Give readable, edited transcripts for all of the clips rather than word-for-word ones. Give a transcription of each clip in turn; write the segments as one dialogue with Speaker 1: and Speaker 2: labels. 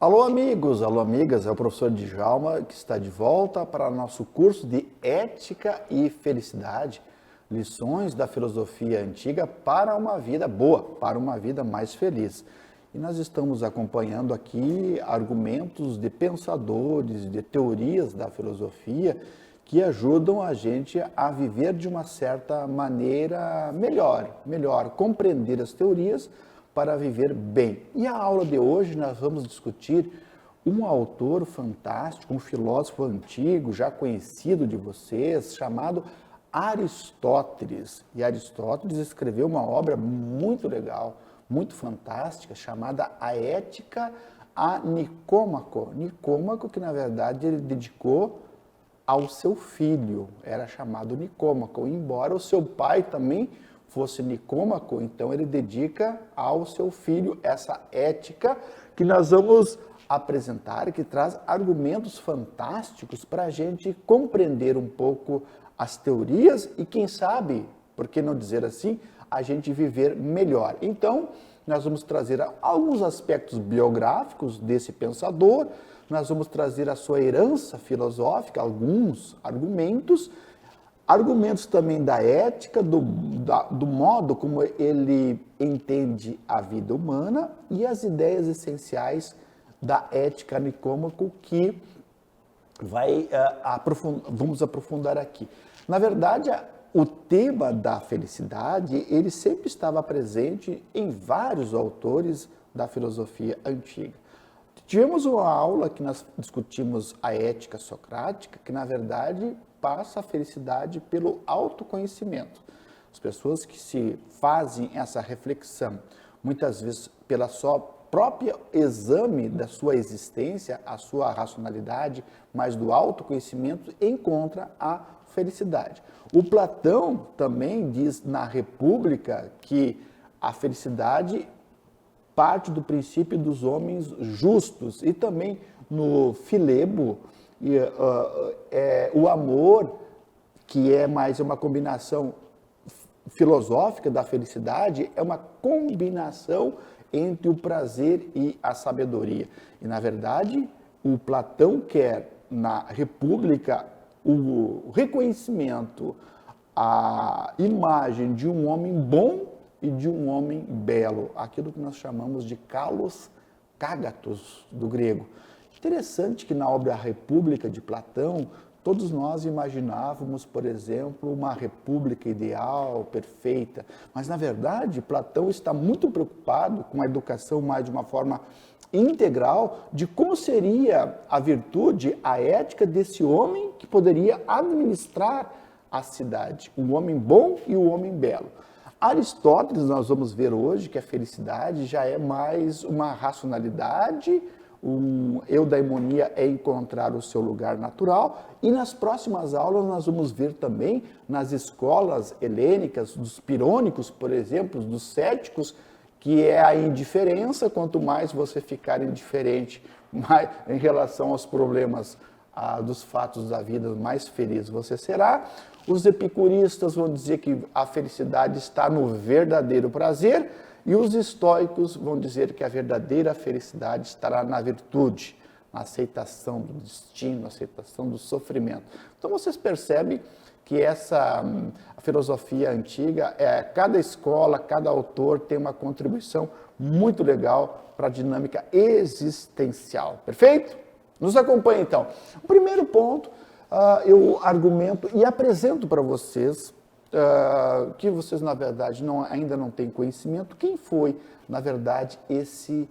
Speaker 1: Alô amigos, alô amigas, é o professor Djalma que está de volta para nosso curso de Ética e Felicidade, lições da filosofia antiga para uma vida boa, para uma vida mais feliz. E nós estamos acompanhando aqui argumentos de pensadores, de teorias da filosofia que ajudam a gente a viver de uma certa maneira melhor, compreender as teorias para viver bem. E a aula de hoje nós vamos discutir um autor fantástico, um filósofo antigo, já conhecido de vocês, chamado Aristóteles. E Aristóteles escreveu uma obra muito legal, muito fantástica, chamada A Ética a Nicômaco. Nicômaco, que na verdade ele dedicou ao seu filho, era chamado Nicômaco, embora o seu pai também fosse Nicômaco, então ele dedica ao seu filho essa ética que nós vamos apresentar e que traz argumentos fantásticos para a gente compreender um pouco as teorias e quem sabe, por que não dizer assim, a gente viver melhor. Então, nós vamos trazer alguns aspectos biográficos desse pensador, nós vamos trazer a sua herança filosófica, alguns argumentos também da ética, do modo como ele entende a vida humana e as ideias essenciais da ética Nicômaco que vamos aprofundar aqui. Na verdade, o tema da felicidade, ele sempre estava presente em vários autores da filosofia antiga. Tivemos uma aula que nós discutimos a ética socrática, que na verdade passa a felicidade pelo autoconhecimento. As pessoas que se fazem essa reflexão, muitas vezes pela sua própria exame da sua existência, a sua racionalidade, mas do autoconhecimento, encontra a felicidade. O Platão também diz na República que a felicidade parte do princípio dos homens justos e também no Filebo, o amor, que é mais uma combinação filosófica da felicidade, é uma combinação entre o prazer e a sabedoria. E, na verdade, o Platão quer, na República, o reconhecimento, a imagem de um homem bom e de um homem belo, aquilo que nós chamamos de kalos kagatos, do grego. Interessante que na obra República de Platão, todos nós imaginávamos, por exemplo, uma república ideal, perfeita, mas na verdade Platão está muito preocupado com a educação mais de uma forma integral de como seria a virtude, a ética desse homem que poderia administrar a cidade, o homem bom e o homem belo. Aristóteles, nós vamos ver hoje que a felicidade já é mais uma racionalidade, eudaimonia é encontrar o seu lugar natural, e nas próximas aulas nós vamos ver também nas escolas helênicas, dos pirônicos, por exemplo, dos céticos, que é a indiferença, quanto mais você ficar indiferente mais, em relação aos problemas dos fatos da vida, mais feliz você será. Os epicuristas vão dizer que a felicidade está no verdadeiro prazer e os estoicos vão dizer que a verdadeira felicidade estará na virtude, na aceitação do destino, na aceitação do sofrimento. Então vocês percebem que a filosofia antiga, cada escola, cada autor tem uma contribuição muito legal para a dinâmica existencial. Perfeito? Nos acompanhe então. O primeiro ponto, eu argumento e apresento para vocês, que vocês na verdade ainda não têm conhecimento, quem foi na verdade esse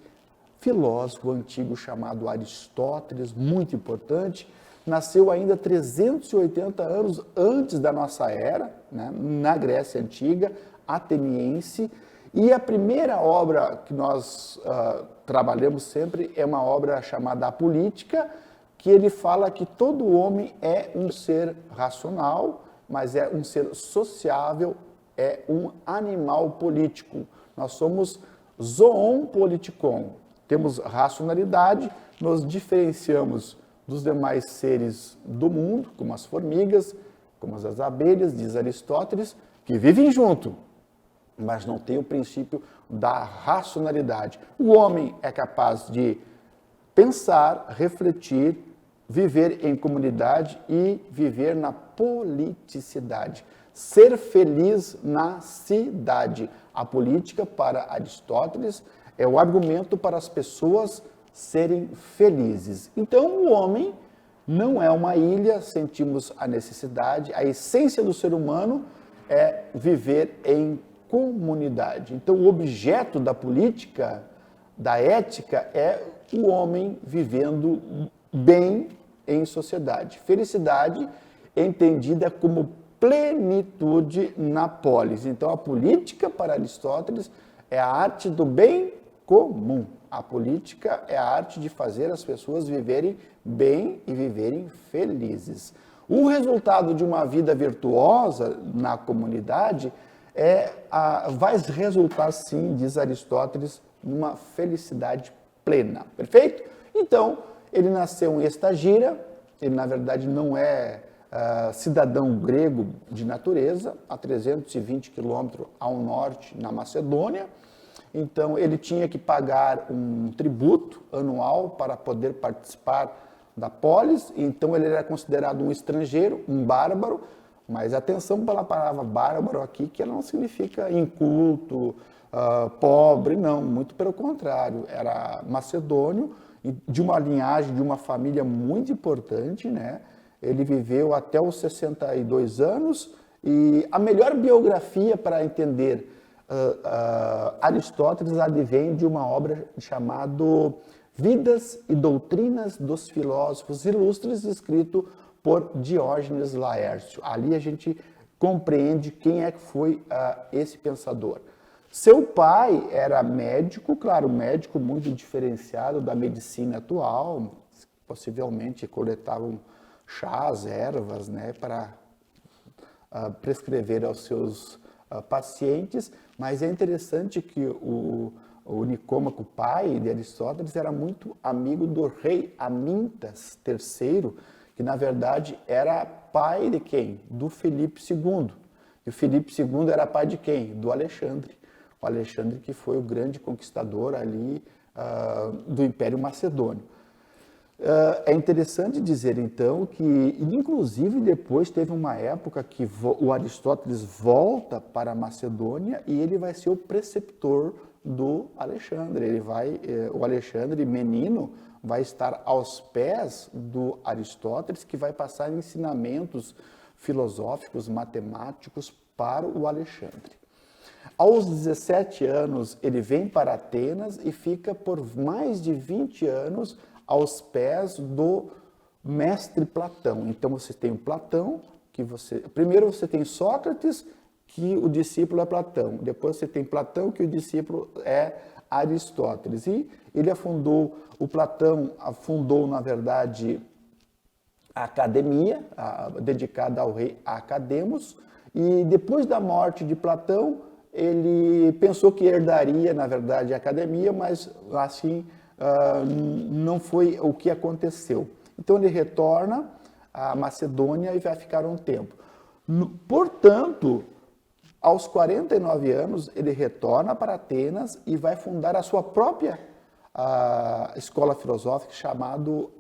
Speaker 1: filósofo antigo chamado Aristóteles, muito importante, nasceu ainda 380 anos antes da nossa era, né, na Grécia Antiga, ateniense, e a primeira obra que nós trabalhamos sempre é uma obra chamada A Política, que ele fala que todo homem é um ser racional, mas é um ser sociável, é um animal político. Nós somos zoon politikon, temos racionalidade, nos diferenciamos dos demais seres do mundo, como as formigas, como as abelhas, diz Aristóteles, que vivem junto, mas não tem o princípio da racionalidade. O homem é capaz de pensar, refletir, viver em comunidade e viver na politicidade. Ser feliz na cidade. A política, para Aristóteles, é o argumento para as pessoas serem felizes. Então, o homem não é uma ilha, sentimos a necessidade, a essência do ser humano é viver em comunidade. Então, o objeto da política, da ética, é o homem vivendo bem em sociedade. Felicidade entendida como plenitude na polis. Então, a política, para Aristóteles, é a arte do bem comum. A política é a arte de fazer as pessoas viverem bem e viverem felizes. O resultado de uma vida virtuosa na comunidade vai resultar, sim, diz Aristóteles, numa felicidade plena. Perfeito? Então, ele nasceu em Estagira, ele, na verdade, não é cidadão grego de natureza, a 320 quilômetros ao norte, na Macedônia. Então, ele tinha que pagar um tributo anual para poder participar da polis, então ele era considerado um estrangeiro, um bárbaro, mas atenção pela palavra bárbaro aqui, que ela não significa inculto, pobre, não, muito pelo contrário, era macedônio, de uma linhagem, de uma família muito importante, né? Ele viveu até os 62 anos e a melhor biografia para entender Aristóteles advém de uma obra chamada Vidas e Doutrinas dos Filósofos Ilustres, escrito por Diógenes Laércio. Ali a gente compreende quem é que foi esse pensador. Seu pai era médico, claro, médico muito diferenciado da medicina atual, possivelmente coletavam chás, ervas, né, para prescrever aos seus pacientes, mas é interessante que o Nicômaco, pai de Aristóteles, era muito amigo do rei Amintas III, que na verdade era pai de quem? Do Filipe II. E o Filipe II era pai de quem? Do Alexandre. O Alexandre que foi o grande conquistador ali do Império Macedônio. É interessante dizer, então, que, inclusive, depois teve uma época que o Aristóteles volta para a Macedônia e ele vai ser o preceptor do Alexandre. O Alexandre, menino, vai estar aos pés do Aristóteles, que vai passar ensinamentos filosóficos, matemáticos para o Alexandre. Aos 17 anos, ele vem para Atenas e fica por mais de 20 anos aos pés do mestre Platão. Então você tem o Platão, primeiro você tem Sócrates, que o discípulo é Platão. Depois você tem Platão, que o discípulo é Aristóteles. E o Platão fundou, na verdade, a academia, dedicada ao rei Academos, e depois da morte de Platão, ele pensou que herdaria, na verdade, a academia, mas assim não foi o que aconteceu. Então ele retorna à Macedônia e vai ficar um tempo. Portanto, aos 49 anos, ele retorna para Atenas e vai fundar a sua própria escola filosófica chamado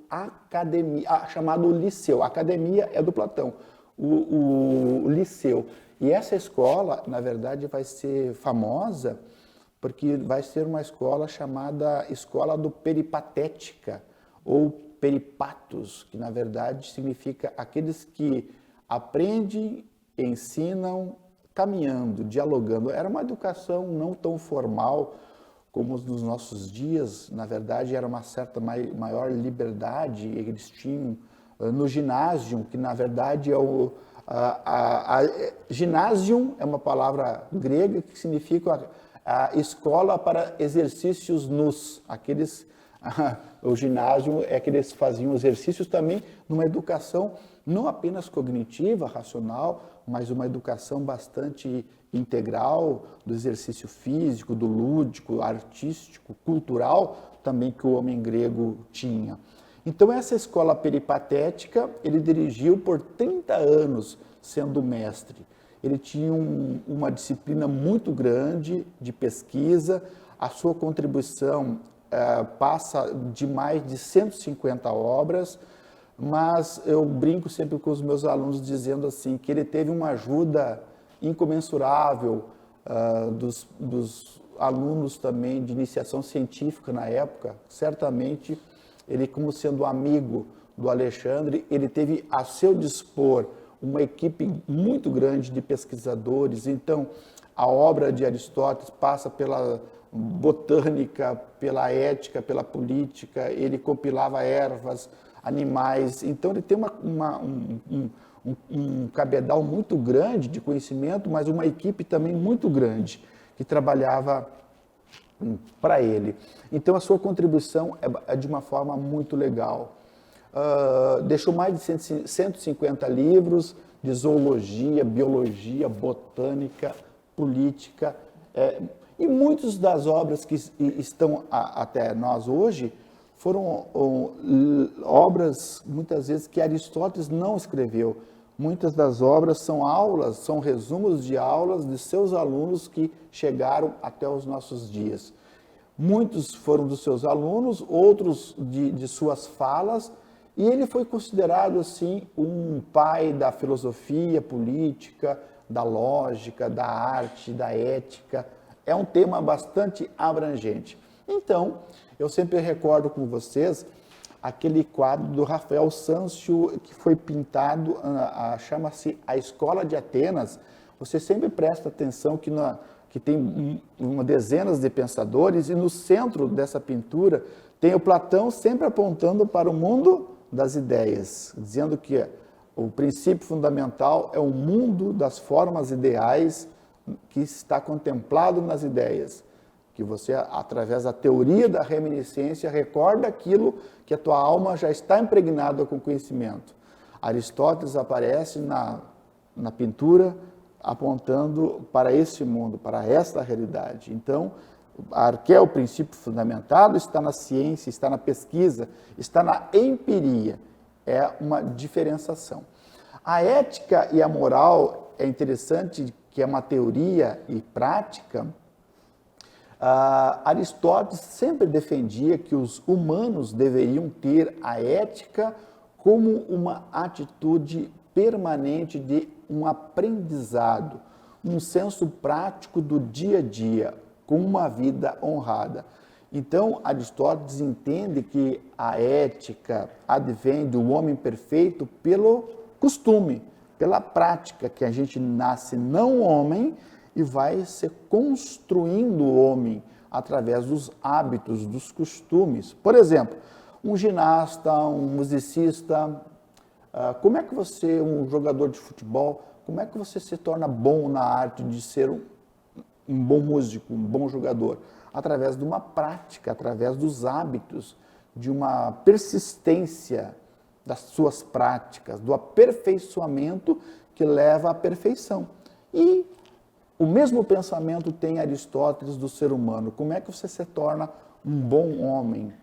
Speaker 1: Liceu. A academia é do Platão, o Liceu. E essa escola, na verdade, vai ser famosa porque vai ser uma escola chamada Escola do Peripatética, ou Peripatos, que na verdade significa aqueles que aprendem, ensinam, caminhando, dialogando. Era uma educação não tão formal como os dos nossos dias, na verdade era uma certa maior liberdade, eles tinham no ginásio, que na verdade é ginásio é uma palavra grega que significa a escola para exercícios nus. O ginásio é que eles faziam exercícios também numa educação não apenas cognitiva, racional, mas uma educação bastante integral do exercício físico, do lúdico, artístico, cultural, também que o homem grego tinha. Então essa escola peripatética ele dirigiu por 30 anos sendo mestre. Ele tinha uma disciplina muito grande de pesquisa, a sua contribuição passa de mais de 150 obras, mas eu brinco sempre com os meus alunos dizendo assim, que ele teve uma ajuda incomensurável dos alunos também de iniciação científica na época. Certamente, ele, como sendo amigo do Alexandre, ele teve a seu dispor uma equipe muito grande de pesquisadores. Então, a obra de Aristóteles passa pela botânica, pela ética, pela política, ele compilava ervas, animais. Então, ele tem um cabedal muito grande de conhecimento, mas uma equipe também muito grande que trabalhava para ele. Então, a sua contribuição é de uma forma muito legal. Deixou mais de 150 livros de zoologia, biologia, botânica, política, e muitas das obras que estão até nós hoje foram obras, muitas vezes, que Aristóteles não escreveu. Muitas das obras são aulas, são resumos de aulas de seus alunos que chegaram até os nossos dias. Muitos foram dos seus alunos, outros de suas falas, e ele foi considerado, assim, um pai da filosofia política, da lógica, da arte, da ética. É um tema bastante abrangente. Então, eu sempre recordo com vocês aquele quadro do Rafael Sanzio que foi pintado, chama-se A Escola de Atenas. Você sempre presta atenção que tem dezenas de pensadores e no centro dessa pintura tem o Platão sempre apontando para o mundo das ideias, dizendo que o princípio fundamental é o mundo das formas ideais que está contemplado nas ideias, que você, através da teoria da reminiscência, recorda aquilo que a tua alma já está impregnada com conhecimento. Aristóteles aparece na pintura apontando para esse mundo, para esta realidade. Então, que é o princípio fundamentado, está na ciência, está na pesquisa, está na empiria. É uma diferenciação. A ética e a moral é interessante, que é uma teoria e prática. Aristóteles sempre defendia que os humanos deveriam ter a ética como uma atitude permanente de um aprendizado, um senso prático do dia a dia, com uma vida honrada. Então, Aristóteles entende que a ética advém do homem perfeito pelo costume, pela prática, que a gente nasce não homem e vai se construindo o homem através dos hábitos, dos costumes. Por exemplo, um ginasta, um musicista, como é que você, um jogador de futebol, como é que você se torna bom na arte de ser um bom músico, um bom jogador? Através de uma prática, através dos hábitos, de uma persistência das suas práticas, do aperfeiçoamento que leva à perfeição. E o mesmo pensamento tem Aristóteles do ser humano. Como é que você se torna um bom homem?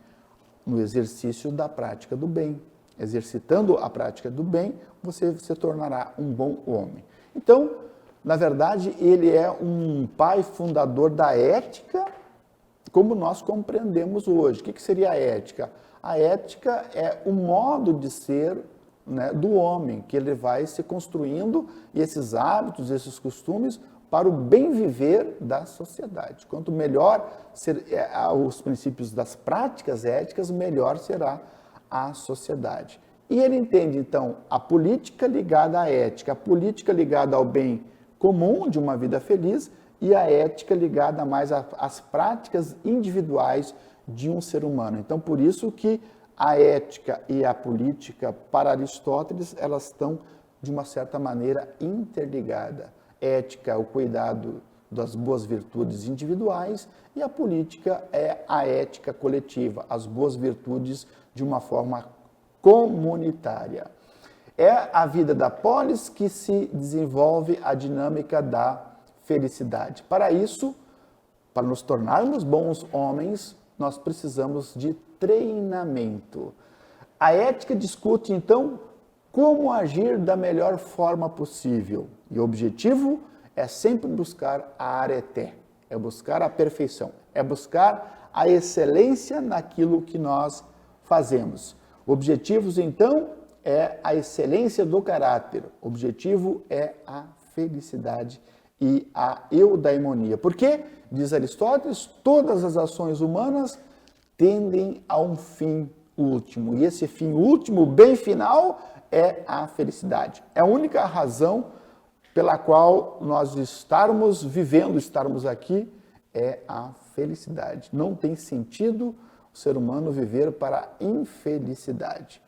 Speaker 1: No exercício da prática do bem. Exercitando a prática do bem, você se tornará um bom homem. Então, na verdade, ele é um pai fundador da ética, como nós compreendemos hoje. O que seria a ética? A ética é o modo de ser, né, do homem, que ele vai se construindo, e esses hábitos, esses costumes, para o bem viver da sociedade. Quanto melhor os princípios das práticas éticas, melhor será a sociedade. E ele entende, então, a política ligada à ética, a política ligada ao bem comum de uma vida feliz e a ética ligada mais às práticas individuais de um ser humano. Então, por isso que a ética e a política, para Aristóteles, elas estão, de uma certa maneira, interligadas. Ética, o cuidado das boas virtudes individuais, e a política é a ética coletiva, as boas virtudes de uma forma comunitária. É a vida da polis que se desenvolve a dinâmica da felicidade. Para isso, para nos tornarmos bons homens, nós precisamos de treinamento. A ética discute, então, como agir da melhor forma possível. E o objetivo é sempre buscar a arete, é buscar a perfeição, é buscar a excelência naquilo que nós fazemos. Objetivos, então, é a excelência do caráter. O objetivo é a felicidade e a eudaimonia. Porque, diz Aristóteles, todas as ações humanas tendem a um fim último. E esse fim último, o bem final, é a felicidade. É a única razão pela qual nós estarmos aqui, é a felicidade. Não tem sentido o ser humano viver para a infelicidade.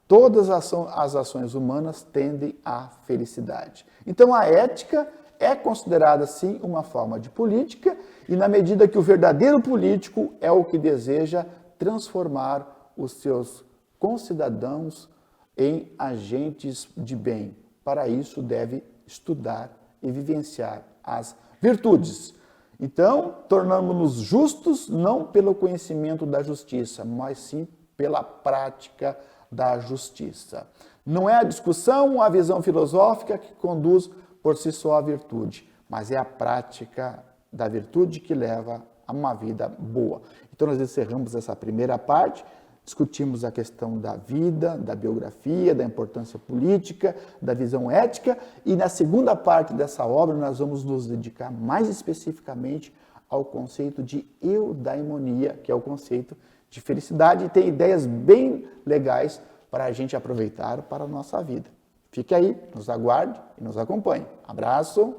Speaker 1: Todas as ações humanas tendem à felicidade. Então, a ética é considerada, sim, uma forma de política, e na medida que o verdadeiro político é o que deseja transformar os seus concidadãos em agentes de bem. Para isso, deve estudar e vivenciar as virtudes. Então, tornamos-nos justos não pelo conhecimento da justiça, mas sim pela prática da justiça. Não é a discussão, a visão filosófica que conduz por si só à virtude, mas é a prática da virtude que leva a uma vida boa. Então, nós encerramos essa primeira parte, discutimos a questão da vida, da biografia, da importância política, da visão ética, e na segunda parte dessa obra nós vamos nos dedicar mais especificamente ao conceito de eudaimonia, que é o conceito de felicidade, e tem ideias bem legais para a gente aproveitar para a nossa vida. Fique aí, nos aguarde e nos acompanhe. Abraço!